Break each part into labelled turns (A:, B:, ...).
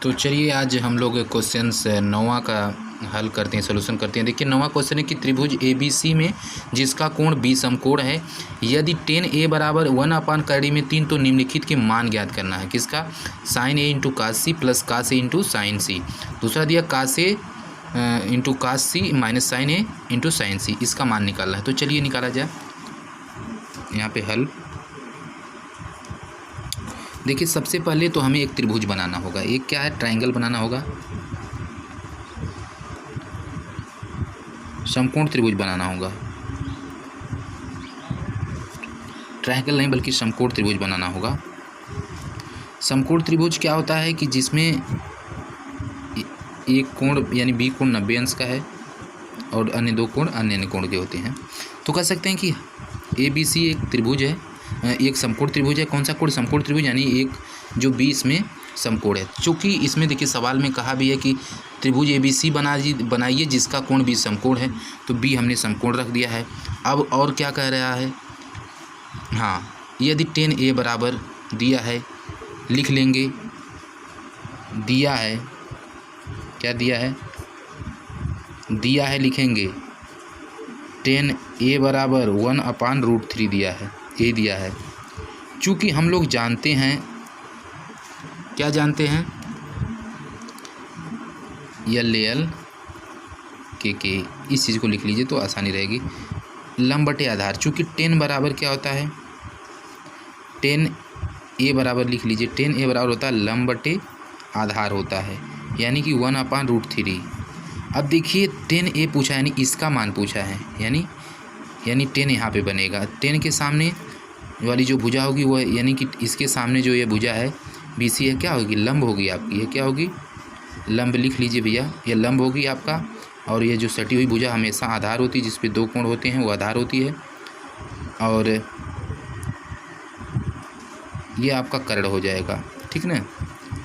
A: तो चलिए आज हम लोग क्वेश्चन 9वां का हल करते हैं, सोल्यूशन करते हैं। देखिए 9वां क्वेश्चन है कि त्रिभुज ABC में जिसका कोण B समकोण है, यदि tan A बराबर 1/√3 में 3 तो निम्नलिखित के मान ज्ञात करना है। किसका? sin A into cos C plus cos A into sin C। दूसरा दिया cos A into cos C minus sin A into sin C, इसका मान निकालना है। तो चलिए निकाला जाए यहाँ पे हल। देखिए सबसे पहले तो हमें एक त्रिभुज बनाना होगा। एक क्या है? ट्रायंगल बनाना होगा, समकोण त्रिभुज बनाना होगा। ट्रायंगल नहीं बल्कि समकोण त्रिभुज बनाना होगा। समकोण त्रिभुज क्या होता है कि जिसमें एक कोण यानी B कोण 90 अंश का है और अन्य दो कोण अन्य कोण के होते हैं। तो कह सकते हैं कि ABC एक त्रिभुज है, एक समकोण त्रिभुज है। कौन सा कोण? समकोण त्रिभुज, यानी एक जो B इसमें समकोण है। चूँकि इसमें देखिए सवाल में कहा भी है कि त्रिभुज ABC बनाइए जिसका कोण B समकोण है, तो B हमने समकोण रख दिया है। अब और क्या कह रहा है? हाँ, यदि tan A बराबर दिया है, लिख लेंगे, दिया है, क्या दिया है? दिया है, लिखेंगे tan A बराबर 1/√3 दिया है, ये दिया है। चूँकि हम लोग जानते हैं, क्या जानते हैं? L के इस चीज़ को लिख लीजिए तो आसानी रहेगी। लंब बटे आधार, चूँकि tan बराबर क्या होता है? tan A बराबर लिख लीजिए, tan A बराबर होता है लंब बटे आधार होता है, यानी कि 1/√3। अब देखिए tan A पूछा है, यानी इसका मान पूछा है, यानी tan यहाँ पे बनेगा। tan के सामने वाली जो भुजा होगी वो, यानी कि इसके सामने जो ये भुजा है BC है, क्या होगी? लंब होगी आपकी। ये क्या होगी? लंब लिख लीजिए भैया, ये लंब होगी आपका। और ये जो सटी हुई भुजा हमेशा आधार होती है, जिस पे दो कोण होते हैं वो आधार होती है। और ये आपका कर्ण हो जाएगा, ठीक ना?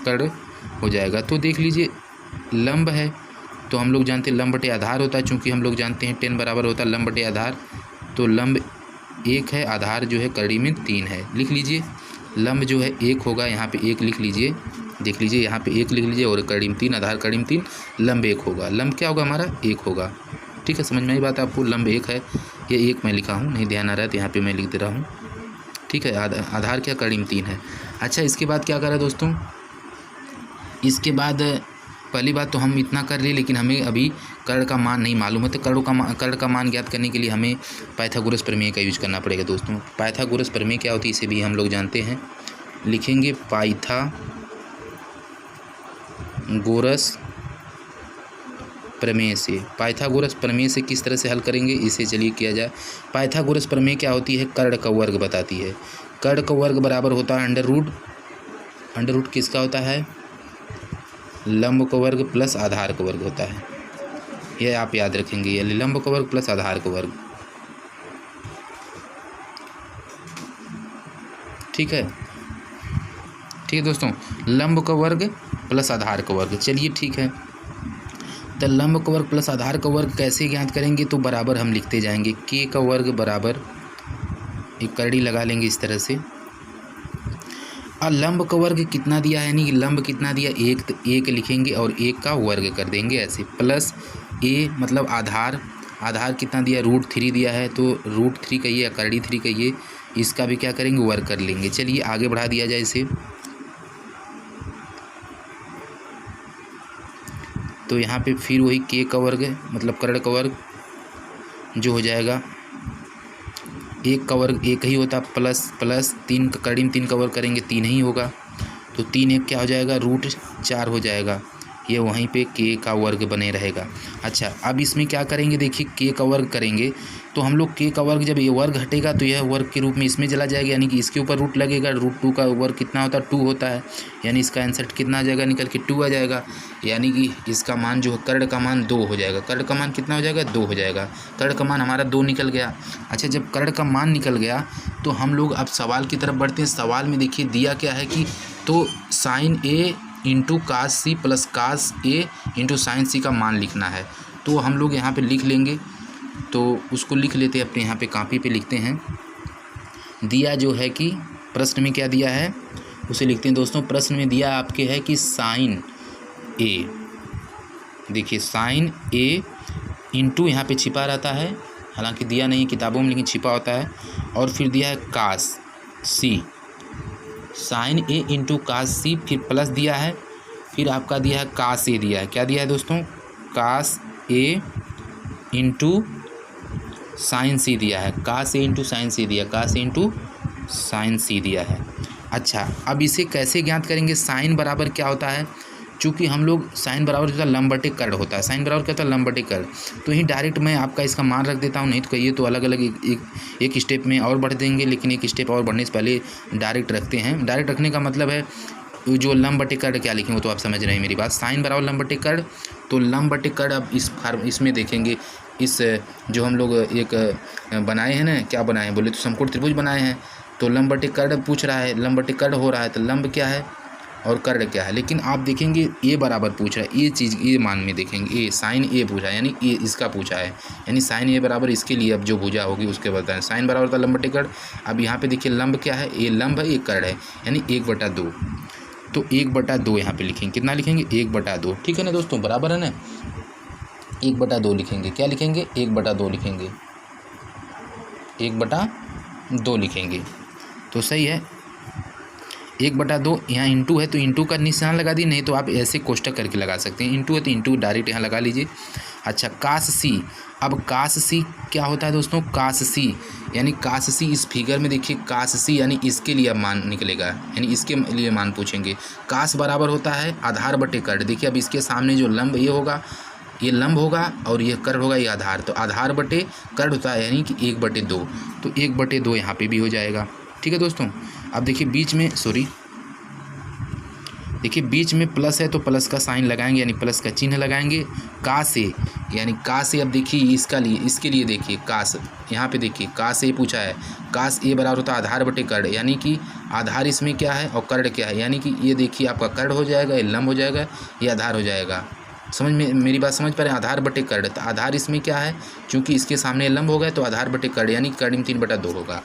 A: कर्ण हो जाएगा। तो देख लीजिए लंब है तो हम लोग जानते हैं लंब बटे आधार होता है। चूँकि हम लोग जानते हैं tan बराबर होता है लंब बटे आधार, तो लंब 1 है, आधार जो है कड़ी में 3 है। लिख लीजिए लंब जो है 1 होगा, यहाँ पे 1 लिख लीजिए, देख लीजिए यहाँ पे 1 लिख लीजिए, और कड़ी में 3, आधार कड़ी में 3, लंब 1 होगा। लंब क्या होगा हमारा? 1 होगा। ठीक है, समझ में आई बात आपको? लंब 1 है, ये 1 मैं लिखा हूँ, नहीं ध्यान आ रहा है तो यहाँ पर मैं लिख दे रहा हूँ। ठीक है, आधार क्या? कड़ी में 3 है। अच्छा, इसके बाद क्या करा दोस्तों? इसके बाद पहली बात तो हम इतना कर लिए, लेकिन हमें अभी कर्ण का मान नहीं मालूम है। तो कर्ण का मान ज्ञात करने के लिए हमें पाइथागोरस प्रमेय का यूज करना पड़ेगा दोस्तों। पाइथागोरस प्रमेय क्या होती है इसे भी हम लोग जानते हैं। लिखेंगे पाइथागोरस प्रमेय से। पाइथागोरस प्रमेय से किस तरह से हल करेंगे इसे चलिए किया जाए। पाइथागोरस प्रमेय क्या होती है? कर्ण का वर्ग बताती है। कर्ण का वर्ग बराबर होता है अंडर रूट किसका होता है? लंब का वर्ग प्लस आधार का वर्ग होता है। यह आप याद रखेंगे, ये लंब का वर्ग प्लस आधार का वर्ग। ठीक है दोस्तों, लंब का वर्ग प्लस आधार का वर्ग। चलिए ठीक है, तो लंब का वर्ग प्लस आधार का वर्ग कैसे ज्ञात करेंगे? तो बराबर हम लिखते जाएंगे, k का वर्ग बराबर, एक करड़ी लगा लेंगे इस तरह से। और लंब का वर्ग कितना दिया है, यानी लंब कितना दिया? 1, तो 1 लिखेंगे और 1 का वर्ग कर देंगे ऐसे, प्लस a मतलब आधार कितना दिया? √3 दिया है, तो √3 कहिए या करड़ी 3 कहिए, इसका भी क्या करेंगे? वर्ग कर लेंगे। चलिए आगे बढ़ा दिया जाए इसे। तो यहाँ पे फिर वही k का वर्ग मतलब कर्ण का वर्ग जो हो जाएगा, 1 का वर्ग 1 ही होता, प्लस 3 का कड़ी में 3 का वर्ग करेंगे 3 ही होगा, तो 3 1 क्या हो जाएगा? √4 हो जाएगा। ये वहीं पे k का वर्ग बने रहेगा। अच्छा, अब इसमें क्या करेंगे? देखिए k का वर्ग करेंगे तो हम लोग k का वर्ग, जब ये वर्ग हटेगा तो यह वर्ग के रूप में इसमें चला जाएगा, यानी कि इसके ऊपर रूट लगेगा। √2 का वर्ग कितना होता है? 2 होता है, यानी इसका आंसर कितना आ जाएगा? निकल के 2 आ जाएगा, यानी कि इसका मान जो है कर्ण का मान 2 हो जाएगा। कर्ण का मान कितना हो जाएगा? 2 हो जाएगा। कर्ण का मान हमारा 2 निकल गया। अच्छा, जब कर्ण का मान निकल गया तो हम लोग अब सवाल की तरफ बढ़ते हैं। सवाल में देखिए दिया क्या है कि तो sin A into cos C plus cos A into sin C का मान लिखना है। तो हम लोग यहाँ पे लिख लेंगे, तो उसको लिख लेते हैं अपने यहाँ पे कॉपी पे लिखते हैं। दिया जो है कि प्रश्न में क्या दिया है उसे लिखते हैं दोस्तों। प्रश्न में दिया आपके है कि sin ए, देखिए साइन ए इंटू यहाँ पे छिपा रहता है, हालांकि दिया नहीं किताबों में लेकिन छिपा होता है, और फिर दिया है कास सी, साइन ए इंटू कास सी, फिर प्लस दिया है, फिर आपका दिया है कास ए दिया है, क्या दिया है दोस्तों, कास ए इंटू साइन सी दिया है, कास ए इंटू साइन सी दिया, कास ए इंटू साइन सी दिया है। अच्छा, अब इसे कैसे ज्ञात करेंगे, साइन बराबर क्या होता है, चूँकि हम लोग साइन बराबर होता है लंब बटे कर्ण होता है, साइन बराबर क्या होता है लंब बटे कर्ण, तो यही डायरेक्ट मैं आपका इसका मान रख देता हूँ, नहीं तो कहिए तो अलग अलग एक स्टेप में और बढ़ देंगे, लेकिन एक स्टेप और बढ़ने से पहले डायरेक्ट रखते हैं। डायरेक्ट रखने का मतलब है जो लंब बटे कर्ण क्या लिखेंगे वो तो आप समझ रहे हैं मेरी बात, साइन बराबर लंब बटे कर्ण, तो लंब बटे कर्ण अब इसमें देखेंगे, इस जो हम लोग एक बनाए हैं ना, क्या बनाए हैं बोले तो समकोण त्रिभुज बनाए हैं, तो लंब बटे कर्ण पूछ रहा है, लंब बटे कर्ण हो रहा है, तो लंब क्या है और कर्ण क्या है, लेकिन आप देखेंगे ए बराबर पूछ रहा है, ये चीज़ ये मान में देखेंगे, ए साइन ए पूछा है, यानी ए इसका पूछा है, यानी साइन ए बराबर इसके लिए अब जो भुजा होगी उसके बताएं, साइन बराबर था लंब बटे कर्ण। अब यहाँ पे देखिए लंब क्या है, ये लंब है, ये कर्ण है, यानी 1/2, तो 1/2 यहाँ पे लिखेंगे, कितना लिखेंगे 1/2, ठीक है ना दोस्तों, बराबर है ना, 1/2 लिखेंगे, क्या लिखेंगे 1/2 लिखेंगे, 1/2 लिखेंगे, तो सही है। 1/2 यहाँ इंटू है तो इंटू का निशान लगा दी, नहीं तो आप ऐसे कोष्टक करके लगा सकते हैं, इंटू है तो इंटू डायरेक्ट यहाँ लगा लीजिए। अच्छा, कास सी, अब कास सी क्या होता है दोस्तों, कास सी यानी कास सी इस फिगर में देखिए, कास सी यानी इसके लिए अब मान निकलेगा, यानी इसके लिए मान पूछेंगे। कास बराबर होता है आधार बटे कर्ण, देखिए अब इसके सामने जो लंब ये होगा, ये लंब होगा और ये कर्ण होगा, ये आधार, तो आधार बटे कर्ण होता है यानी कि 1/2, तो 1/2 यहाँ पे भी हो जाएगा, ठीक है दोस्तों। अब देखिए बीच में, देखिए बीच में प्लस है तो प्लस का साइन लगाएंगे, यानी प्लस का चिन्ह लगाएंगे। कास ए, यानी कास ए, अब देखिए इसका लिए, इसके लिए देखिए कास, यहाँ पे देखिए कास ए पूछा है, कास ए बराबर होता है आधार बटे कर्ण, यानी कि आधार इसमें क्या है और कर्ण क्या है, यानी कि ये देखिए आपका कर्ण हो जाएगा, ये लंब हो जाएगा, ये आधार हो जाएगा, समझ में मेरी बात समझ पा रहे हैं, आधार बटे कर्ण, तो आधार इसमें क्या है, चूँकि इसके सामने लंब हो गए तो आधार बटे कर्ण, यानी कर्ण 3/2 होगा,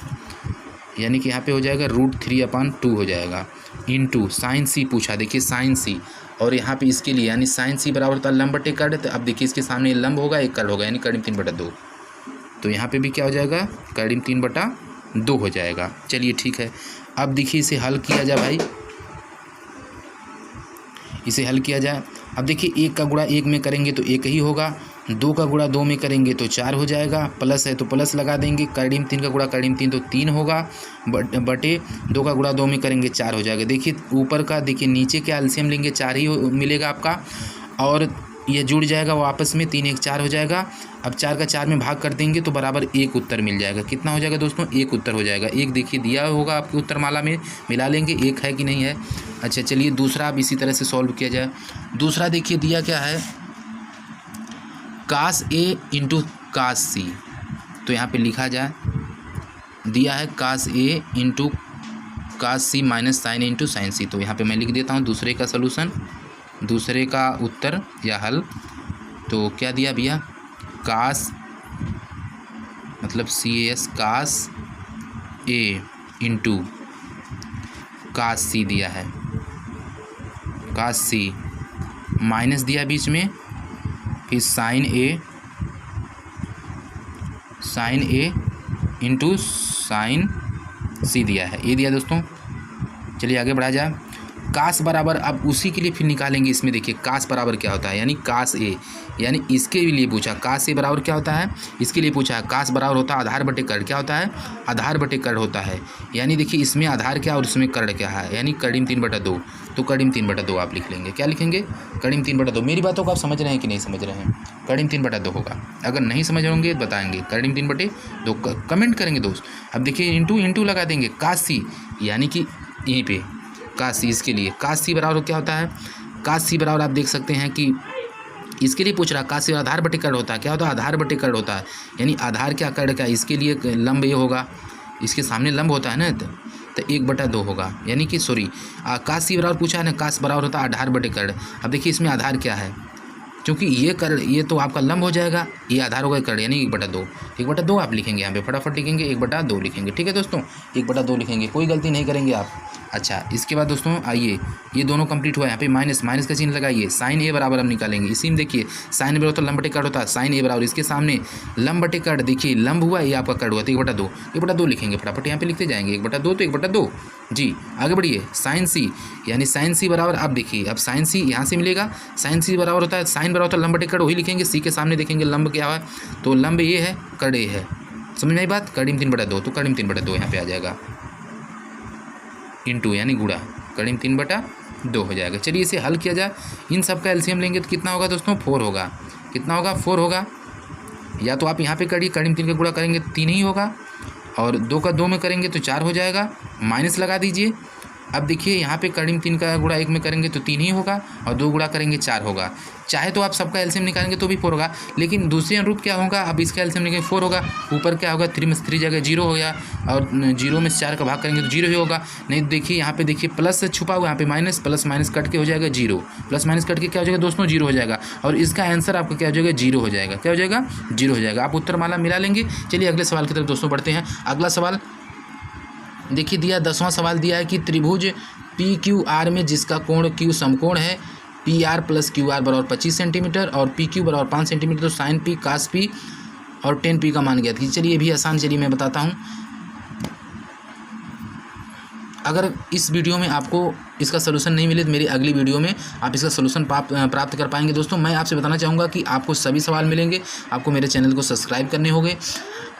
A: यानी कि यहाँ पे हो जाएगा √3/2 हो जाएगा, इंटू साइन सी पूछा, देखिए साइन सी, और यहाँ पे इसके लिए यानी साइन सी बराबर होता है लंब बटे कर्ण, तो अब देखिए इसके सामने लंब होगा, एक कर्ण होगा, यानी कर्ण 3/2, तो यहाँ पे भी क्या हो जाएगा कर्ण 3/2 हो जाएगा। चलिए ठीक है, अब देखिए इसे हल किया जाए भाई, इसे हल किया जाए। अब देखिए 1 का गुणा 1 में करेंगे तो 1 ही होगा, 2 का गुणा 2 में करेंगे तो 4 हो जाएगा, प्लस है तो प्लस लगा देंगे, करीम 3 का गुणा करीम 3 तो 3 होगा, बटे 2 का गुणा 2 में करेंगे 4 हो जाएगा। देखिए ऊपर का, देखिए नीचे के एलसीएम लेंगे 4 ही मिलेगा आपका, और ये जुड़ जाएगा वो आपस में, 3 1 4 हो जाएगा। अब 4 का 4 में भाग कर देंगे तो बराबर 1 उत्तर मिल जाएगा, कितना हो जाएगा दोस्तों 1 उत्तर हो जाएगा। 1 देखिए दिया होगा आपकी उत्तर माला में, मिला लेंगे 1 है कि नहीं है। अच्छा चलिए दूसरा अब इसी तरह से सॉल्व किया जाए। दूसरा देखिए दिया क्या है, कास ए इंटू कास सी, तो यहाँ पे लिखा जाए, दिया है कास ए इंटू कास सी माइनस साइन ए इंटू साइन सी, तो यहाँ पे मैं लिख देता हूँ दूसरे का सलूशन, दूसरे का उत्तर या हल। तो क्या दिया भैया, कास मतलब CAS कास ए इंटू कास सी दिया है, कास सी माइनस दिया बीच में, फिर साइन ए इंटू साइन सी दिया है, ये दिया दोस्तों। चलिए आगे बढ़ा जाए। कास बराबर, अब उसी के लिए फिर निकालेंगे, इसमें देखिए कास बराबर क्या होता है, यानी कास ए, यानी इसके लिए पूछा कास ए बराबर क्या होता है, इसके लिए पूछा है। कास बराबर होता है आधार बटे कर्ण, क्या होता है आधार बटे कर्ण होता है, यानी देखिए इसमें आधार क्या और इसमें कर्ण क्या है, यानी कर्ण 3/2, तो कर्ण 3/2 आप लिख लेंगे, क्या लिखेंगे कर्ण 3/2। मेरी बातों को आप समझ रहे हैं कि नहीं समझ रहे हैं, कर्ण 3/2 होगा। अगर नहीं समझ होंगे बताएंगे, कर्ण 3/2 कमेंट करेंगे दोस्त। अब देखिए इंटू लगा देंगे, कास सी यानी कि यहीं पे कास सी, इसके लिए कास सी बराबर क्या होता है, कास सी बराबर आप देख सकते हैं कि इसके लिए पूछ रहा है, कास सी आधार बटे कर्ण होता है, क्या होता है आधार बटे कर्ण होता है, यानी आधार क्या कर्ण क्या, इसके लिए लंब ये होगा, इसके सामने लंब होता है ना, तो 1/2 होगा, यानी कि सॉरी कास सी बराबर पूछा है ना, कास बराबर होता है आधार बटे कर्ण। अब देखिए इसमें आधार क्या है, क्योंकि ये तो आपका लंब हो जाएगा, ये आधार होगा कर्ण यानी 1/2। 1/2 आप लिखेंगे यहाँ पे, फटाफट लिखेंगे 1/2 लिखेंगे। ठीक है दोस्तों, 1/2 लिखेंगे, कोई गलती नहीं करेंगे आप। अच्छा, इसके बाद दोस्तों आइए, ये दोनों कंप्लीट हुआ, यहाँ पे माइनस का चिन्ह लगाइए, साइन ए बराबर हम निकालेंगे। इसी में देखिए साइन बराबर तो लंब बटे कर्ण होता है, साइन ए बराबर इसके सामने लंब बटे कर्ण, देखिए लंब हुआ, ये आपका कर्ण हुआ, तो 1/2 लिखेंगे, फटाफट यहाँ पे लिखते जाएंगे, 1/2 तो 1/2 जी। आगे बढ़िए, साइन सी, यानी साइन सी बराबर, आप देखिए अब साइन सी यहाँ से मिलेगा, साइन सी बराबर होता है, साइन बराबर होता है लंब बटे कर्ण, वही लिखेंगे, सी के सामने देखेंगे लंब क्या है, तो लंब ये है, कर्ण ये है, समझ में आई बात। कर्ण 3/2, तो कर्ण 3/2 यहाँ पे आ जाएगा, इंटू यानी गुणा, कर्ण 3/2 हो जाएगा। चलिए इसे हल किया जाए, इन सब का एलसीएम लेंगे तो कितना होगा दोस्तों, 4 होगा। कितना होगा, 4 होगा। या तो आप यहाँ पे करिए, कर्ण 3 का गुणा करेंगे 3 ही होगा, और 2 का 2 में करेंगे तो 4 हो जाएगा, माइनस लगा दीजिए। अब देखिए यहाँ पे कर्ण 3 का गुणा 1 में करेंगे तो 3 ही होगा, और 2 गुणा करेंगे 4 होगा। चाहे तो आप सबका एलसीएम निकालेंगे तो भी 4 होगा, लेकिन दूसरे अनुरूप क्या होगा, अब इसका एलसीएम निकालेंगे 4 होगा, ऊपर क्या होगा 3 में 3 जगह 0 हो गया, और 0 में 4 का भाग करेंगे तो 0 ही होगा। नहीं तो देखिए यहाँ पे देखिए प्लस से छुपा हुआ, यहाँ पे माइनस, प्लस माइनस कट के हो जाएगा 0, प्लस माइनस कट के क्या हो जाएगा दोस्तों, 0 हो जाएगा, और इसका आंसर आपका क्या हो जाएगा, 0 हो जाएगा। क्या हो जाएगा, 0 हो जाएगा। आप उत्तर माला मिला लेंगे। चलिए अगले सवाल की तरफ दोस्तों बढ़ते हैं। अगला सवाल देखिए दिया, 10वां सवाल दिया है कि त्रिभुज PQR में जिसका कोण Q समकोण है, PR + QR बराबर 25 सेंटीमीटर और PQ बराबर 5 सेंटीमीटर, तो साइन P cos P और tan P का मान ज्ञात कीजिए। चलिए ये भी आसान, चलिए मैं बताता हूँ। अगर इस वीडियो में आपको इसका सलूशन नहीं मिले तो मेरी अगली वीडियो में आप इसका सलूशन प्राप्त कर पाएंगे। दोस्तों मैं आपसे बताना चाहूँगा कि आपको सभी सवाल मिलेंगे, आपको मेरे चैनल को सब्सक्राइब करने होंगे,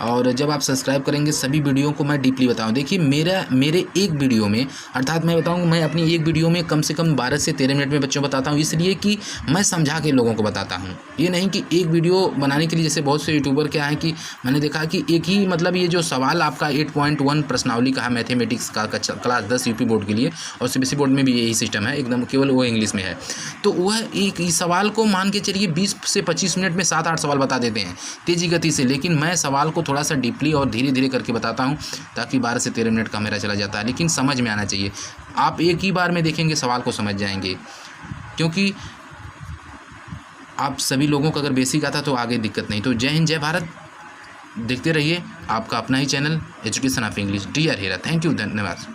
A: और जब आप सब्सक्राइब करेंगे सभी वीडियो को मैं डीपली बताऊँ। देखिए मेरे एक वीडियो में, अर्थात मैं बताऊँ, मैं अपनी एक वीडियो में कम से कम 12 से 13 मिनट में बच्चों बताता हूँ, इसलिए कि मैं समझा के लोगों को बताता हूँ। ये नहीं कि एक वीडियो बनाने के लिए, जैसे बहुत से यूट्यूबर क्या है कि मैंने देखा कि एक ही, मतलब ये जो सवाल आपका 8.1 प्रश्नावली का है मैथमेटिक्स का क्लास 10 यूपी बोर्ड के लिए, और CBSE बोर्ड में भी यही सिस्टम है, एकदम केवल वो इंग्लिश में है, तो वह एक ही सवाल को मान के चलिए 20 से 25 मिनट में 7-8 सवाल बता देते हैं तेज़ी गति से, लेकिन मैं सवाल को थोड़ा सा डीपली और धीरे धीरे करके बताता हूं, ताकि 12 से 13 मिनट का मेरा चला जाता है, लेकिन समझ में आना चाहिए। आप एक ही बार में देखेंगे सवाल को समझ जाएंगे, क्योंकि आप सभी लोगों को अगर बेसिक आता तो आगे दिक्कत नहीं। तो जय हिंद, जय भारत, देखते रहिए आपका अपना ही channel Education of English, DR Hera. Thank you, धन्यवाद।